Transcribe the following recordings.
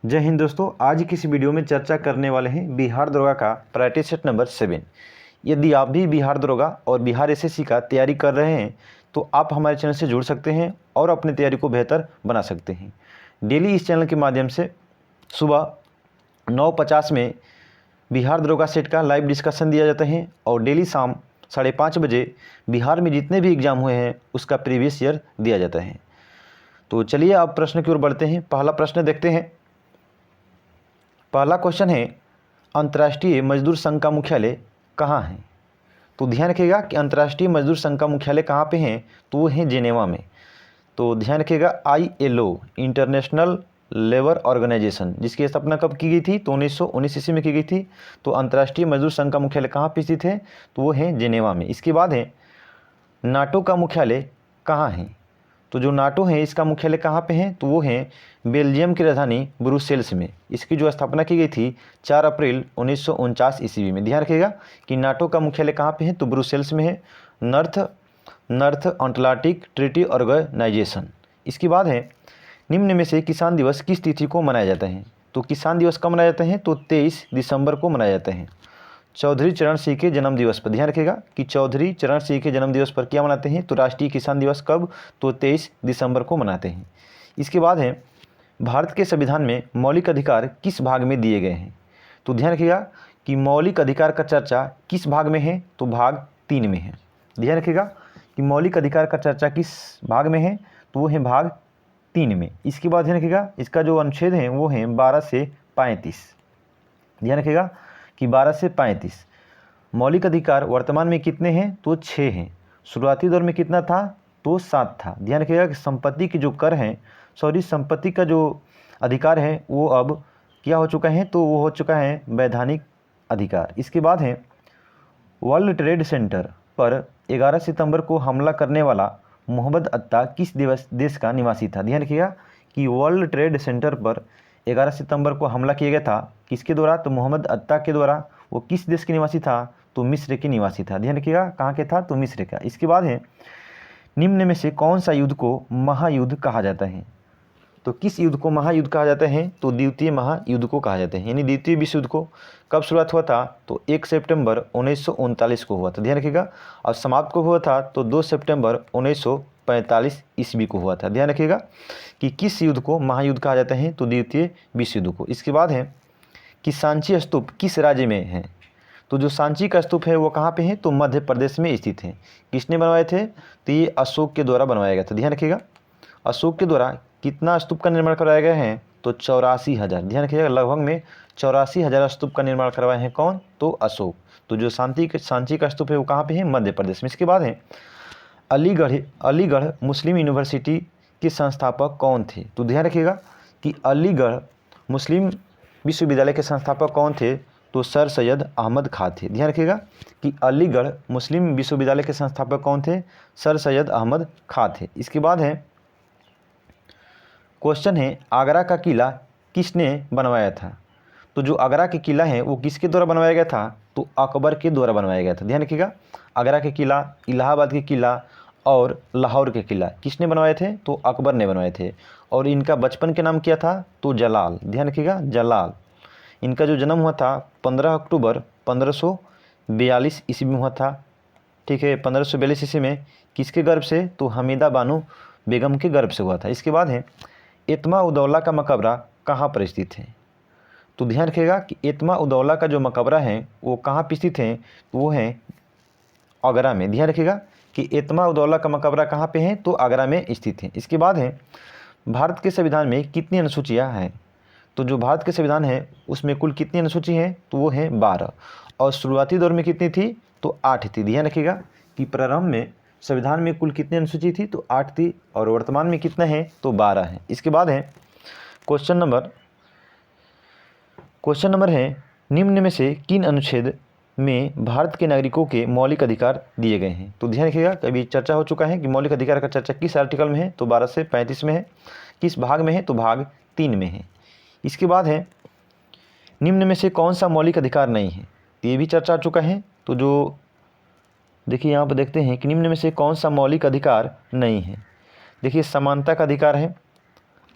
जय हिंद दोस्तों। आज की इस वीडियो में चर्चा करने वाले हैं बिहार दरोगा का प्रायोरिटी सेट नंबर 7। यदि आप भी बिहार दरोगा और बिहार एसएससी का तैयारी कर रहे हैं तो आप हमारे चैनल से जुड़ सकते हैं और अपनी तैयारी को बेहतर बना सकते हैं। डेली इस चैनल के माध्यम से सुबह 9:50 में बिहार दरोगा सेट का लाइव डिस्कशन दिया जाता है और डेली शाम 5:30 बजे बिहार में जितने भी एग्जाम हुए हैं उसका प्रीवियस ईयर दिया जाता है। तो चलिए आप प्रश्न की ओर बढ़ते हैं। पहला प्रश्न देखते हैं। पहला क्वेश्चन है, अंतर्राष्ट्रीय मजदूर संघ का मुख्यालय कहाँ है? तो ध्यान रखिएगा कि अंतर्राष्ट्रीय मजदूर संघ का मुख्यालय कहाँ पे है, तो वो है जेनेवा में। तो ध्यान रखिएगा ILO इंटरनेशनल लेबर ऑर्गेनाइजेशन, जिसकी स्थापना कब की गई थी? तो 1919 ईस्वी में की गई थी। तो अंतर्राष्ट्रीय मजदूर संघ का मुख्यालय कहाँ पे स्थित है? तो वो है जेनेवा में। इसके बाद है, नाटो का मुख्यालय कहाँ है? तो जो नाटो है इसका मुख्यालय कहाँ पे है? तो वो है बेल्जियम की राजधानी ब्रुसेल्स में। इसकी जो स्थापना की गई थी 4 अप्रैल 1949 ईस्वी में। ध्यान रखिएगा कि नाटो का मुख्यालय कहाँ पे है? तो ब्रुसेल्स में है, नॉर्थ अटलांटिक ट्रीटी ऑर्गेनाइजेशन। इसके बाद है, निम्न में से किसान दिवस किस तिथि को मनाया जाता है? तो किसान दिवस कब मनाया जाता है? तो 23 दिसंबर को मनाया जाता है, चौधरी चरण सिंह के जन्म दिवस पर। ध्यान रखिएगा कि चौधरी चरण सिंह के जन्म दिवस पर क्या मनाते हैं? तो राष्ट्रीय किसान दिवस कब? तो 23 दिसंबर को मनाते हैं। इसके बाद है, भारत के संविधान में मौलिक अधिकार किस भाग में दिए गए हैं? तो ध्यान रखिएगा कि मौलिक अधिकार का चर्चा किस भाग में है? तो भाग 3 में है। ध्यान रखिएगा कि मौलिक अधिकार का चर्चा किस भाग में है? तो वो है भाग 3 में। इसके बाद ध्यान रखिएगा इसका जो अनुच्छेद है वो है 12 से 35। ध्यान रखिएगा कि 12 से 35। मौलिक अधिकार वर्तमान में कितने हैं? तो 6 हैं। शुरुआती दौर में कितना था? तो 7 था। ध्यान रखिएगा कि संपत्ति के जो कर हैं, संपत्ति का जो अधिकार है वो अब क्या हो चुका है? तो वो हो चुका है वैधानिक अधिकार। इसके बाद है, वर्ल्ड ट्रेड सेंटर पर 11 सितंबर को हमला करने वाला मोहम्मद अत्ता किस देश का निवासी था? ध्यान रखिएगा कि वर्ल्ड ट्रेड सेंटर पर 11 सितंबर को हमला किया गया था, किसके द्वारा? तो मोहम्मद अत्ता के द्वारा। वो किस देश के निवासी था? तो मिस्र के निवासी था। ध्यान रखिएगा कहाँ के था? तो मिस्र का। इसके बाद है, निम्न में से कौन सा युद्ध को महायुद्ध कहा जाता है? तो किस युद्ध को महायुद्ध कहा जाता है? तो द्वितीय महायुद्ध को कहा जाता है। यानी द्वितीय विश्व युद्ध को कब शुरुआत हुआ था? तो 1 सितंबर 1939 को हुआ था। ध्यान रखिएगा। और समाप्त को हुआ था तो 2 सितंबर 1945 ईस्वी को हुआ था। ध्यान रखिएगा कि किस युद्ध को महायुद्ध कहा जाता है? तो द्वितीय विश्व युद्ध को। इसके बाद है कि सांची स्तूप किस राज्य में है? तो जो सांची का स्तूप है वो कहाँ पे है? तो मध्य प्रदेश में स्थित है। किसने बनवाए थे? तो ये अशोक के द्वारा बनवाया गया था। ध्यान रखिएगा अशोक के द्वारा कितना स्तूप का निर्माण करवाया गया है? तो 84,000। ध्यान रखिएगा लगभग में 84,000 स्तूप का निर्माण करवाए हैं। कौन? तो अशोक। तो जो सांची का स्तूप है वो कहाँ पे है? मध्य प्रदेश में। इसके बाद है, अलीगढ़ मुस्लिम यूनिवर्सिटी के संस्थापक कौन थे? तो ध्यान रखिएगा कि अलीगढ़ मुस्लिम विश्वविद्यालय के संस्थापक कौन थे? तो सर सैयद अहमद खां थे। ध्यान रखिएगा कि अलीगढ़ मुस्लिम विश्वविद्यालय के संस्थापक कौन थे? सर सैयद अहमद खां थे। इसके बाद है, क्वेश्चन है, आगरा का किला किसने बनवाया था? तो जो आगरा के किला है वो किसके द्वारा बनवाया गया था? तो अकबर के द्वारा बनवाया गया था। ध्यान रखिएगा आगरा के किला, इलाहाबाद के किला और लाहौर के किला किसने बनवाए थे? तो अकबर ने बनवाए थे। और इनका बचपन के नाम क्या था? तो जलाल। ध्यान रखिएगा जलाल। इनका जो जन्म हुआ था 15 अक्टूबर 1542 ईस्वी में हुआ था। ठीक है, 1542 ईस्वी में किसके गर्भ से? तो हमीदा बानो बेगम के गर्भ से हुआ था। इसके बाद है, एतमा उदौला का मकबरा कहाँ पर स्थित है? तो ध्यान रखिएगा कि एतमा उदौला का जो मकबरा है वो कहाँ पर स्थित है? तो वो है आगरा में। ध्यान रखिएगा कि एतमा उदौला का मकबरा कहाँ पे है? तो आगरा में स्थित है। इसके बाद है, भारत के संविधान में कितनी अनुसूचियाँ हैं? तो जो भारत के संविधान है उसमें कुल कितनी अनुसूची हैं? तो वो है 12। और शुरुआती दौर में कितनी थी? तो 8 थी। ध्यान रखिएगा कि प्रारंभ में संविधान में कुल कितनी अनुसूची थी? तो 8 थी। और वर्तमान में कितना है? तो 12 है। इसके बाद है, क्वेश्चन नंबर है, निम्न में से किन अनुच्छेद में भारत के नागरिकों के मौलिक अधिकार दिए गए हैं? तो ध्यान रखिएगा कभी चर्चा हो चुका है कि मौलिक अधिकार का चर्चा किस आर्टिकल में है? तो 12 से 35 में है। किस भाग में है? तो भाग 3 में है। इसके बाद है, निम्न में से कौन सा मौलिक अधिकार नहीं है? तो ये भी चर्चा हो चुका है। तो जो देखिए यहाँ पर देखते हैं कि निम्न में से कौन सा मौलिक अधिकार नहीं है। देखिए समानता का अधिकार है,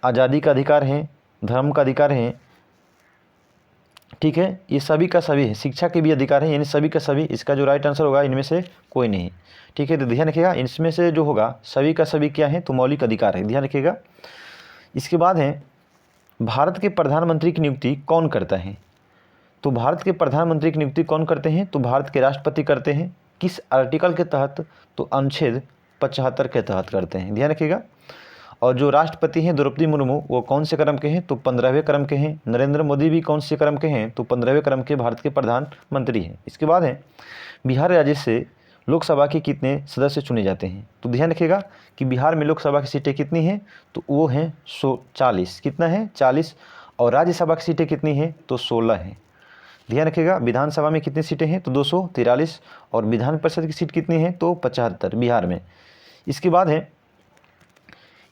आज़ादी का अधिकार है, धर्म का अधिकार है, ठीक है, ये सभी का सभी है, शिक्षा के भी अधिकार है, यानी सभी का सभी। इसका जो राइट आंसर होगा इनमें से कोई नहीं, ठीक है। तो ध्यान रखिएगा, इसमें से जो होगा सभी का सभी क्या है, तो मौलिक अधिकार है, ध्यान रखिएगा। इसके बाद है भारत के प्रधानमंत्री की नियुक्ति कौन करता है। तो भारत के प्रधानमंत्री की नियुक्ति कौन करते हैं, तो भारत के राष्ट्रपति करते हैं। किस आर्टिकल के तहत, तो अनुच्छेद 75 के तहत करते हैं, ध्यान रखिएगा। और जो राष्ट्रपति हैं द्रौपदी मुर्मू, वो कौन से क्रम के हैं, तो 15वें क्रम के हैं। नरेंद्र मोदी भी कौन से क्रम के हैं, तो 15वें क्रम के भारत के प्रधानमंत्री हैं। इसके बाद है बिहार राज्य से लोकसभा के कितने सदस्य चुने जाते हैं। तो ध्यान रखिएगा कि बिहार में लोकसभा की सीटें कितनी हैं, तो वो हैं 140, कितना है 40। और राज्यसभा की सीटें कितनी हैं, तो 16 हैं, ध्यान रखिएगा। विधानसभा में कितनी सीटें हैं, तो 243। और विधान परिषद की सीट कितनी है, तो 75 बिहार में। इसके बाद है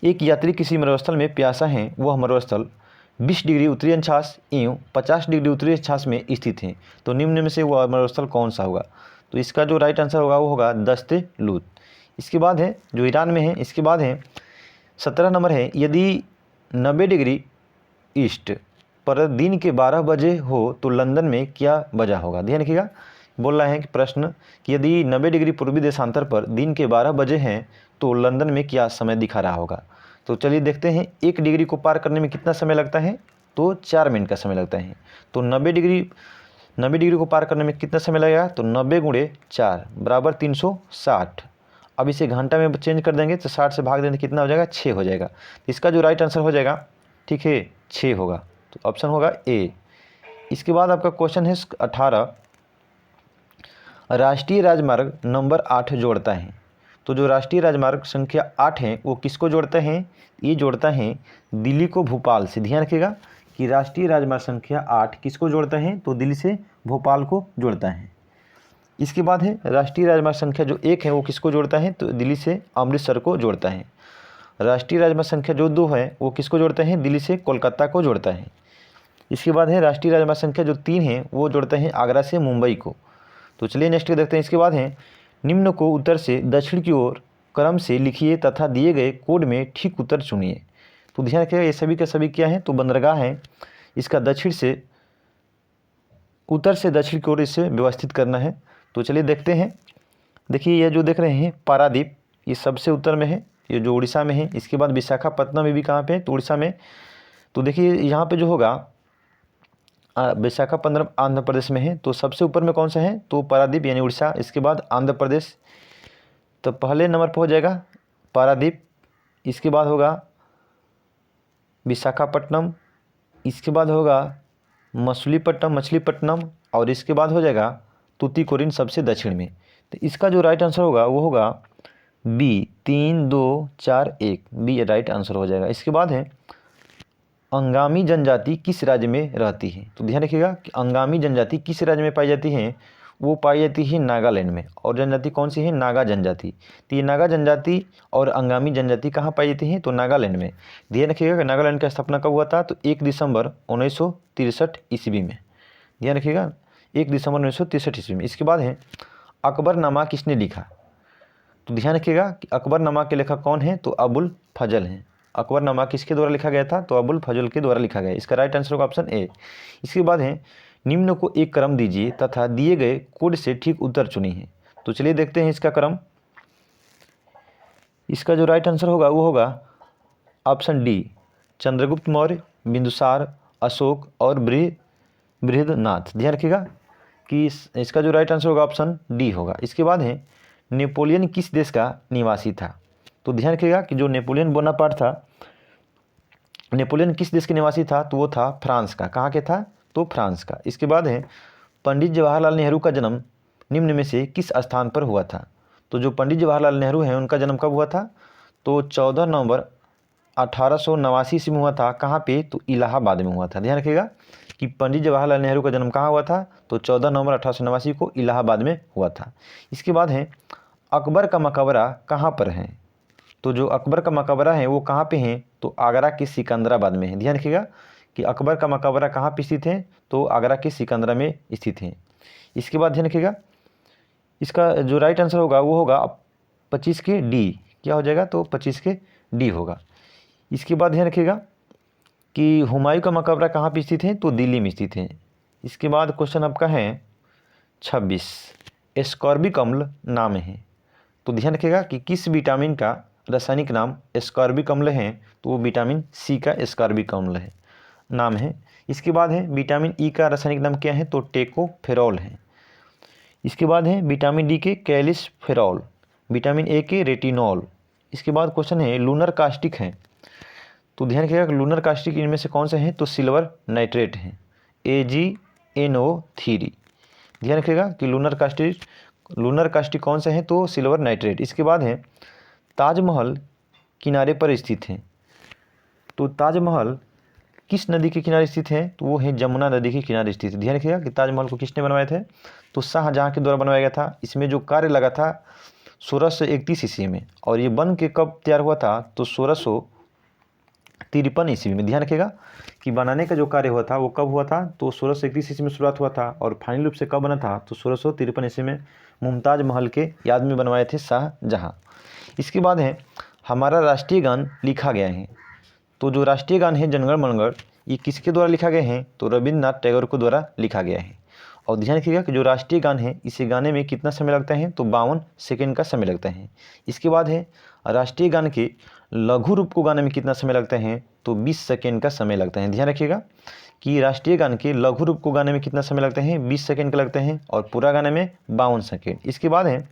एक यात्री किसी मरुस्थल में प्यासा है, वह मरुस्थल 20 डिग्री उत्तरी अक्षांश एवं 50 डिग्री उत्तरी अक्षांश में स्थित है। तो निम्न में से वह मरुस्थल कौन सा होगा। तो इसका जो राइट आंसर होगा वो होगा दश्त लूत। इसके बाद है जो ईरान में है। इसके बाद है 17 नंबर है, यदि 90 डिग्री ईस्ट पर दिन के 12 बजे हो तो लंदन में क्या बजा होगा। ध्यान रखिएगा, बोल रहा है कि प्रश्न कि यदि 90 डिग्री पूर्वी देशांतर पर दिन के 12 बजे हैं तो लंदन में क्या समय दिखा रहा होगा। तो चलिए देखते हैं 1 डिग्री को पार करने में कितना समय लगता है, तो 4 मिनट का समय लगता है। तो 90 डिग्री को पार करने में कितना समय लगेगा, तो 90 × 4 बराबर 360। अब इसे घंटा में चेंज कर देंगे तो 60 से भाग देंगे कितना हो जाएगा, 6 हो जाएगा। इसका जो राइट आंसर हो जाएगा, ठीक है, 6 होगा। तो ऑप्शन होगा ए। इसके बाद आपका क्वेश्चन है 18, राष्ट्रीय राजमार्ग नंबर 8 जोड़ता है। तो जो राष्ट्रीय राजमार्ग संख्या 8 है वो किसको जोड़ता है, ये जोड़ता है दिल्ली को भोपाल से। ध्यान रखिएगा कि राष्ट्रीय राजमार्ग संख्या 8 किसको जोड़ता है, तो दिल्ली से भोपाल को जोड़ता है। इसके बाद है राष्ट्रीय राजमार्ग संख्या जो 1 है वो किसको जोड़ता है, तो दिल्ली से अमृतसर को जोड़ता है। राष्ट्रीय राजमार्ग संख्या जो 2 है वो किसको जोड़ता है, दिल्ली से कोलकाता को जोड़ता है। इसके बाद है राष्ट्रीय राजमार्ग संख्या जो 3 है वो जोड़ता है आगरा से मुंबई को। तो चलिए नेक्स्ट देखते हैं। इसके बाद है निम्न को उत्तर से दक्षिण की ओर क्रम से लिखिए तथा दिए गए कोड में ठीक उत्तर चुनिए। तो ध्यान रखिएगा ये सभी के सभी क्या है, तो बंदरगाह है। इसका उत्तर से दक्षिण की ओर इसे व्यवस्थित करना है। तो चलिए देखते हैं। देखिए ये जो देख रहे हैं पारादीप, ये सबसे उत्तर में है, ये जो उड़ीसा में है। इसके बाद विशाखापत्तनम में भी कहाँ पे, तो उड़ीसा में। तो देखिए यहाँ पे जो होगा विशाखापत्तनम आंध्र प्रदेश में है। तो सबसे ऊपर में कौन सा है, तो पारादीप यानी उड़ीसा। इसके बाद आंध्र प्रदेश, तो पहले नंबर पर हो जाएगा पारादीप। इसके बाद होगा विशाखापट्टनम, इसके बाद होगा मछलीपट्टनम और इसके बाद हो जाएगा तूतीकोरिन सबसे दक्षिण में। तो इसका जो राइट आंसर होगा वो होगा बी, 3 2 4 1, बी राइट आंसर हो जाएगा। इसके बाद है अंगामी जनजाति किस राज्य में रहती है। तो ध्यान रखिएगा कि अंगामी जनजाति किस राज्य में पाई जाती है, वो पाई जाती है नागालैंड में। और जनजाति कौन सी है, नागा जनजाति। तो ये नागा जनजाति और अंगामी जनजाति कहाँ पाई जाती है, तो नागालैंड में। ध्यान रखिएगा कि नागालैंड की स्थापना कब हुआ था, तो 1 दिसंबर 1963 ईस्वी में। ध्यान रखिएगा 1 दिसंबर 1963 ईस्वी में। इसके बाद है अकबरनामा किसने लिखा। तो ध्यान रखिएगा कि अकबरनामा के लेखक कौन है, तो अबुल फजल हैं। अकबरनामा किसके द्वारा लिखा गया था, तो अबुल फजल के द्वारा लिखा गया। इसका राइट आंसर होगा ऑप्शन ए। इसके बाद है निम्न को एक क्रम दीजिए तथा दिए गए कोड से ठीक उत्तर चुनिए। तो चलिए देखते हैं इसका क्रम। इसका जो राइट आंसर होगा वो होगा ऑप्शन डी, चंद्रगुप्त मौर्य, बिंदुसार, अशोक और बृहद्रनाथ। ध्यान रखिएगा कि इसका जो राइट आंसर होगा ऑप्शन डी होगा। इसके बाद है नेपोलियन किस देश का निवासी था। तो ध्यान रखिएगा कि जो नेपोलियन बोनापार्ट था, नेपोलियन किस देश के निवासी था, तो वो था फ्रांस का। कहाँ के था, तो फ्रांस का। इसके बाद है पंडित जवाहरलाल नेहरू का जन्म निम्न में से किस स्थान पर हुआ था। तो जो पंडित जवाहरलाल नेहरू हैं उनका जन्म कब हुआ था, तो 14 नवंबर 1889 ईस्वी में हुआ था। कहाँ पे, तो इलाहाबाद में हुआ था। ध्यान रखिएगा कि पंडित जवाहरलाल नेहरू का जन्म कहाँ हुआ था, तो 14 नवंबर 1889 को इलाहाबाद में हुआ था। इसके बाद है अकबर का मकबरा कहाँ पर है। तो जो अकबर का मकबरा है वो कहाँ पे है, तो आगरा के सिकंदराबाद में है। ध्यान रखिएगा कि अकबर का मकबरा कहाँ पे स्थित है, तो आगरा के सिकंदरा में स्थित है। इसके बाद ध्यान रखिएगा इसका जो राइट आंसर होगा वो होगा 25 के डी। क्या हो जाएगा, तो 25 के डी होगा। इसके बाद ध्यान रखिएगा कि हुमायूं का मकबरा कहाँ पे स्थित है, तो दिल्ली में स्थित है। इसके बाद क्वेश्चन आपका है 26, एस्कॉर्बिक अम्ल नाम है। तो ध्यान रखिएगा कि किस विटामिन का रासायनिक नाम एस्कॉर्बिक अम्ल है, तो वो विटामिन सी का एस्कॉर्बिक अम्ल है नाम है। इसके बाद है विटामिन ई का रासायनिक नाम क्या है, तो टेकोफेरॉल है। इसके बाद है विटामिन डी के कैलिसफेरॉल, विटामिन ए के रेटिनॉल। इसके बाद क्वेश्चन है लूनर कास्टिक है। तो ध्यान रखिएगा कि लूनर कास्टिक इनमें से कौन से हैं, तो सिल्वर नाइट्रेट है, AgNO3। ध्यान रखिएगा कि लूनर कास्टिक कौन से हैं, तो सिल्वर नाइट्रेट। इसके बाद है ताजमहल किनारे पर स्थित है। तो ताजमहल किस नदी के किनारे स्थित है, तो वो है जमुना नदी के किनारे स्थित है। ध्यान रखिएगा कि ताजमहल को किसने बनवाए थे, तो शाहजहाँ के द्वारा बनवाया गया था। इसमें जो कार्य लगा था 1631 ईस्वी में, और ये बन के कब तैयार हुआ था, तो 1653 ईस्वी में। ध्यान रखिएगा कि बनाने का जो कार्य हुआ था वो कब हुआ था, तो 1631 ईस्वी में शुरुआत हुआ था, और फाइनल रूप से कब बना था, तो 1653 ईस्वी में मुमताज महल के याद में बनवाए थे शाहजहाँ। इसके बाद है हमारा राष्ट्रीय गान लिखा गया है। तो जो राष्ट्रीय गान है जनगण मनगढ़, ये किसके द्वारा लिखा गया है, तो रविन्द्रनाथ टैगोर के द्वारा लिखा गया है। और ध्यान रखिएगा कि जो राष्ट्रीय गान है इसे गाने में कितना समय लगता है, तो 52 सेकेंड का समय लगता है। इसके बाद है राष्ट्रीय गान के लघु रूप को गाने में कितना समय लगता है, तो 20 सेकेंड का समय लगता है। ध्यान रखिएगा कि राष्ट्रीय गान के लघु रूप को गाने में कितना समय लगता है, 20 सेकेंड का लगता है, और पूरा गाने में 52 सेकेंड। इसके बाद है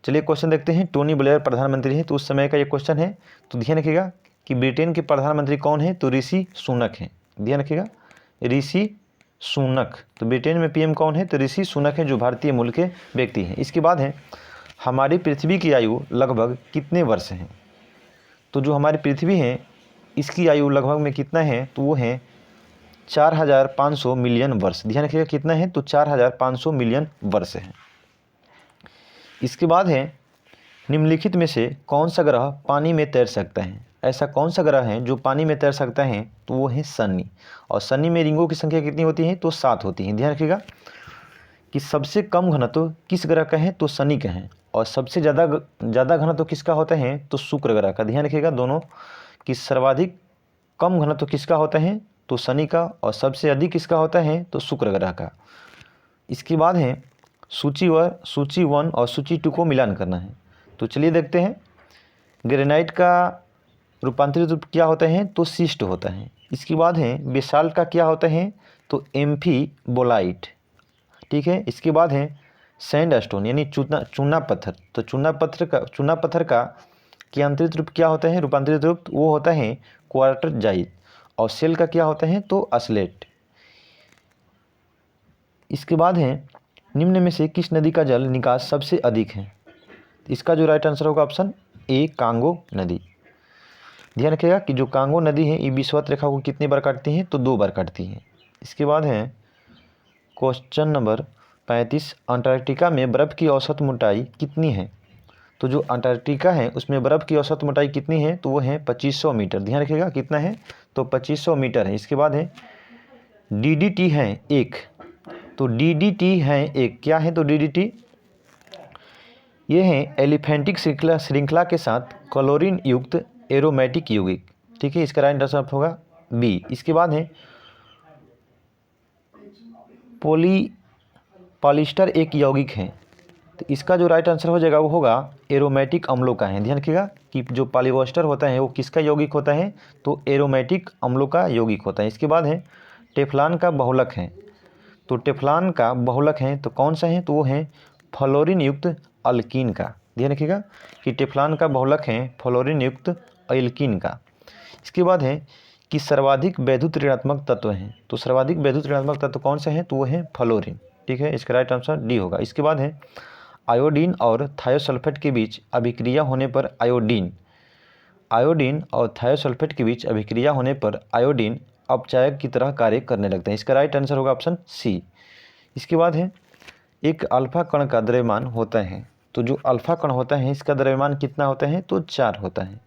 चलिए क्वेश्चन देखते हैं, टोनी ब्लेयर प्रधानमंत्री है, तो उस समय का ये क्वेश्चन है। तो ध्यान रखिएगा कि ब्रिटेन के प्रधानमंत्री कौन है, तो ऋषि सुनक है। ध्यान रखिएगा ऋषि सुनक। तो ब्रिटेन में पीएम कौन है, तो ऋषि सुनक है, जो भारतीय मूल के व्यक्ति हैं। इसके बाद है हमारी पृथ्वी की आयु लगभग कितने वर्ष है। तो जो हमारी पृथ्वी है इसकी आयु लगभग में कितना है, तो वो है 4500 मिलियन वर्ष। ध्यान रखिएगा कितना है, तो 4500 मिलियन वर्ष है। इसके बाद है निम्नलिखित में से कौन सा ग्रह पानी में तैर सकता है। ऐसा कौन सा ग्रह है जो पानी में तैर सकता है, तो वो है शनि। और शनि में रिंगों की संख्या कितनी होती है, तो 7 होती है। ध्यान रखिएगा कि सबसे कम घनत्व किस ग्रह का है, तो शनि का है, और सबसे ज़्यादा घनत्व किसका होता है, तो शुक्र ग्रह का। ध्यान रखिएगा दोनों कि सर्वाधिक कम घनत्व किसका होता है, तो शनि का, और सबसे अधिक किसका होता है, तो शुक्र ग्रह का। इसके बाद है सूची 1 और सूची 2 को मिलान करना है। तो चलिए देखते हैं। ग्रेनाइट का रूपांतरित रूप क्या होता है, तो शिस्ट होता है। इसके बाद है बेसाल्ट का क्या होता है, तो एम्फीबोलाइट। ठीक है। इसके बाद है सैंडस्टोन यानी चूना पत्थर। तो चूना पत्थर का क्रियांतरित रूप क्या होता है, रूपांतरित रूप वो होता है क्वार्टरजाइट। और सेल का क्या होता है, तो अस्लेट। इसके बाद है निम्न में से किस नदी का जल निकास सबसे अधिक है। इसका जो राइट आंसर होगा ऑप्शन ए, कांगो नदी। ध्यान रखिएगा कि जो कांगो नदी है ये विषुवत रेखा को कितनी बार काटती है, तो 2 बार काटती है। इसके बाद है क्वेश्चन नंबर 35, अंटार्कटिका में बर्फ़ की औसत मोटाई कितनी है। तो जो अंटार्कटिका है उसमें बर्फ़ की औसत मोटाई कितनी है, तो वो है 2500 मीटर। ध्यान रखिएगा कितना है, तो 2500 मीटर है। इसके बाद है DDT है एक। तो DDT है एक, क्या है, तो DDT ये है एलिफेंटिक श्रृंखला के साथ क्लोरीन युक्त एरोमेटिक यौगिक। ठीक है। इसका राइट आंसर होगा बी। इसके बाद है पॉलिस्टर एक यौगिक है। तो इसका जो राइट आंसर हो जाएगा वो होगा एरोमेटिक अम्लों का है। ध्यान रखिएगा कि जो पॉलिएस्टर होता है वो किसका यौगिक होता है, तो एरोमेटिक अम्लों का यौगिक होता है। इसके बाद है टेफ्लॉन का बहुलक है। तो टेफ्लॉन का बहुलक है तो कौन सा है, तो वो है फ्लोरीन युक्त अल्कीन का। ध्यान रखिएगा कि टेफ्लॉन का बहुलक है फ्लोरीन युक्त अल्कीन का। इसके बाद है कि सर्वाधिक वैद्युत ऋणात्मक तत्व हैं। तो सर्वाधिक वैद्युत ऋणात्मक तत्व कौन से हैं, तो वो है फ्लोरीन। ठीक है। इसका राइट आंसर डी होगा। इसके बाद है आयोडीन और थायोसल्फेट के बीच अभिक्रिया होने पर आयोडीन और थायोसल्फेट के बीच अभिक्रिया होने पर आयोडीन अपचायक की तरह कार्य करने लगते हैं। इसका राइट आंसर होगा ऑप्शन सी। इसके बाद है एक अल्फा कण का द्रव्यमान होता है। तो जो अल्फा कण होता है इसका द्रव्यमान कितना होता है, तो 4 होता है।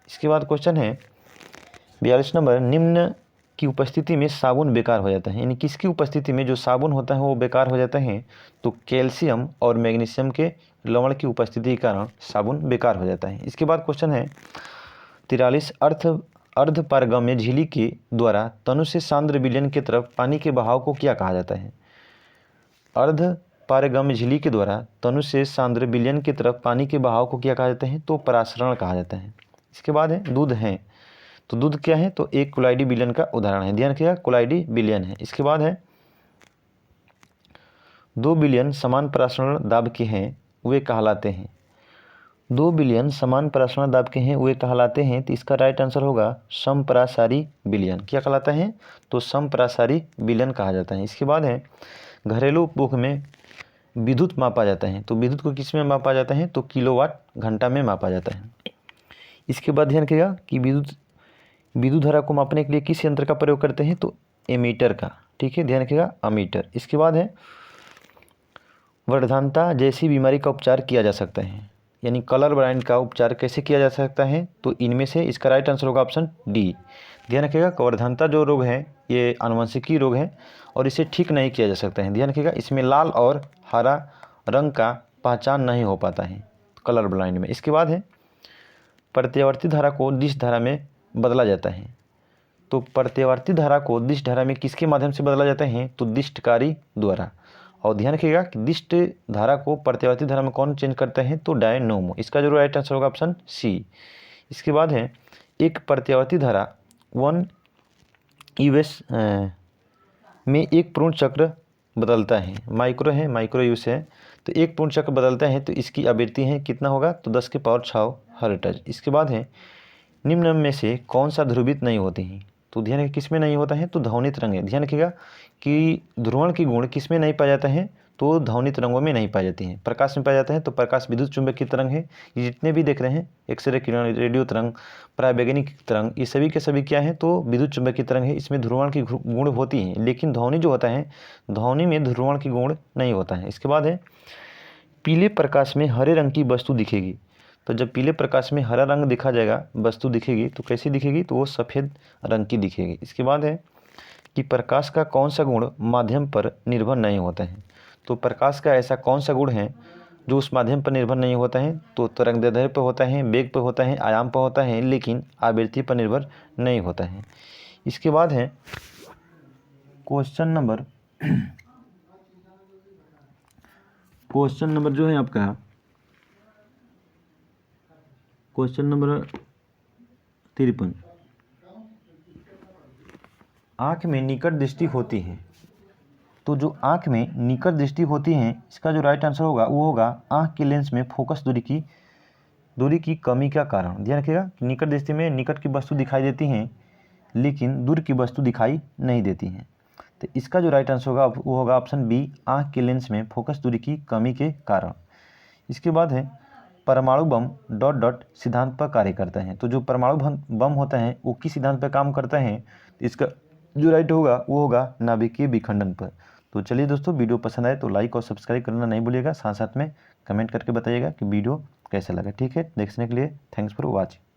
इसके बाद क्वेश्चन है 42 नंबर, निम्न की उपस्थिति में साबुन बेकार हो जाता है। यानी किसकी उपस्थिति में जो साबुन होता है वो बेकार हो जाता है, तो कैल्शियम और मैग्नीशियम के लवण की उपस्थिति के कारण साबुन बेकार हो जाता है। इसके बाद क्वेश्चन है 43, अर्ध पारगम्य झिल्ली के द्वारा तनु से सांद्र विलयन की तरफ पानी के बहाव को क्या कहा जाता है? अर्ध पारगम्य झिल्ली के द्वारा तनु से सांद्र विलयन की तरफ पानी के बहाव को क्या कहा जाता है? तो परासरण कहा जाता है। इसके बाद है दूध है, तो दूध क्या है? तो एक कोलाइडी विलयन का उदाहरण है, ध्यान रखिएगा, कोलाइडी विलयन है। इसके बाद है 2 विलयन समान परासरण दाब के हैं वे कहलाते हैं। 2 विलयन समान परासरण दाब के हैं वे कहलाते हैं, तो इसका राइट आंसर होगा समपरासारी विलयन। क्या कहलाता है? तो समपरासारी विलयन कहा जाता है। इसके बाद है घरेलू उपभोग में विद्युत मापा जाता है, तो विद्युत को किस में मापा जाता है? तो किलोवाट घंटा में मापा जाता है। इसके बाद ध्यान रखिएगा कि विद्युत धारा को मापने के लिए किस यंत्र का प्रयोग करते हैं? तो एमीटर का, ठीक है, ध्यान रखिएगा, अमीटर। इसके बाद है वर्धनता जैसी बीमारी का उपचार किया जा सकता है, यानी कलर ब्लाइंड का उपचार कैसे किया जा सकता है? तो इनमें से इसका राइट आंसर होगा ऑप्शन डी। ध्यान रखिएगा वर्धनता जो रोग है ये आनुवंशिकी रोग है और इसे ठीक नहीं किया जा सकता है। ध्यान रखिएगा इसमें लाल और हरा रंग का पहचान नहीं हो पाता है कलर ब्लाइंड में। इसके बाद है प्रत्यावर्ती धारा को दिश धारा में बदला जाता है, तो प्रत्यावर्ती धारा को दिश धारा में किसके माध्यम से बदला जाता है? तो दिष्टकारी द्वारा। और ध्यान रखिएगा कि दिष्ट धारा को प्रत्यावर्ती धारा में कौन चेंज करता है? तो डायनोमो। इसका जो राइट आंसर होगा ऑप्शन सी। इसके बाद है एक प्रत्यावर्ती धारा 1 यूएस में एक पूर्ण चक्र बदलता है, माइक्रो यूएस है, तो एक पूर्ण चक्र बदलता है, तो इसकी आवृत्ति है कितना होगा? तो 10 के पावर 6 हर्ट्ज। इसके बाद है निम्न में से कौन सा ध्रुवित नहीं होते हैं? तो ध्यान रखिए किस में नहीं होता है? तो ध्वनित रंग है। ध्यान रखिएगा कि ध्रुवण की गुण किस में नहीं पाया जाता है? तो ध्वनित रंगों में नहीं पाए जाती हैं, प्रकाश में पाया जाता है। तो प्रकाश विद्युत चुंबकीय तरंग है, ये जितने भी देख रहे हैं एक्सरे किरण, रेडियो तरंग, परावैज्ञानिक तरंग, ये सभी के सभी क्या है? तो विद्युत चुंबकीय तरंग है। इसमें ध्रुवण की गुण होती हैं, लेकिन ध्वनि जो होता है ध्वनि में ध्रुवण की गुण नहीं होता है। इसके बाद है पीले प्रकाश में हरे रंग की वस्तु दिखेगी, तो जब पीले प्रकाश में हरा रंग दिखा जाएगा, वस्तु दिखेगी, तो कैसी दिखेगी? तो वो सफ़ेद रंग की दिखेगी। इसके बाद है कि प्रकाश का कौन सा गुण माध्यम पर निर्भर नहीं होता है? तो प्रकाश का ऐसा कौन सा गुण है जो उस माध्यम पर निर्भर नहीं होता है? तो तरंगदैर्ध्य पर होता है, वेग पर होता है, आयाम पर होता है, लेकिन आवृत्ति पर निर्भर नहीं होता है। इसके बाद है क्वेश्चन नंबर जो है आपका क्वेश्चन नंबर 53। आँख में निकट दृष्टि होती है, तो जो आँख में निकट दृष्टि होती है इसका जो राइट आंसर होगा वो होगा आँख के लेंस में फोकस दूरी की कमी का कारण। ध्यान रखिएगा निकट दृष्टि में निकट की वस्तु दिखाई देती हैं लेकिन दूर की वस्तु दिखाई नहीं देती हैं, तो इसका जो राइट आंसर होगा वो होगा ऑप्शन बी, आँख के लेंस में फोकस दूरी की कमी के कारण। इसके बाद है परमाणु बम ... सिद्धांत पर कार्य करता है, तो जो परमाणु बम होता है वो किस सिद्धांत पर काम करता है? तो इसका जो राइट होगा वो होगा नाभिकीय विखंडन पर। तो चलिए दोस्तों, वीडियो पसंद आए तो लाइक और सब्सक्राइब करना नहीं भूलिएगा, साथ साथ में कमेंट करके बताइएगा कि वीडियो कैसा लगा। ठीक है, देखने के लिए थैंक्स फॉर वॉचिंग।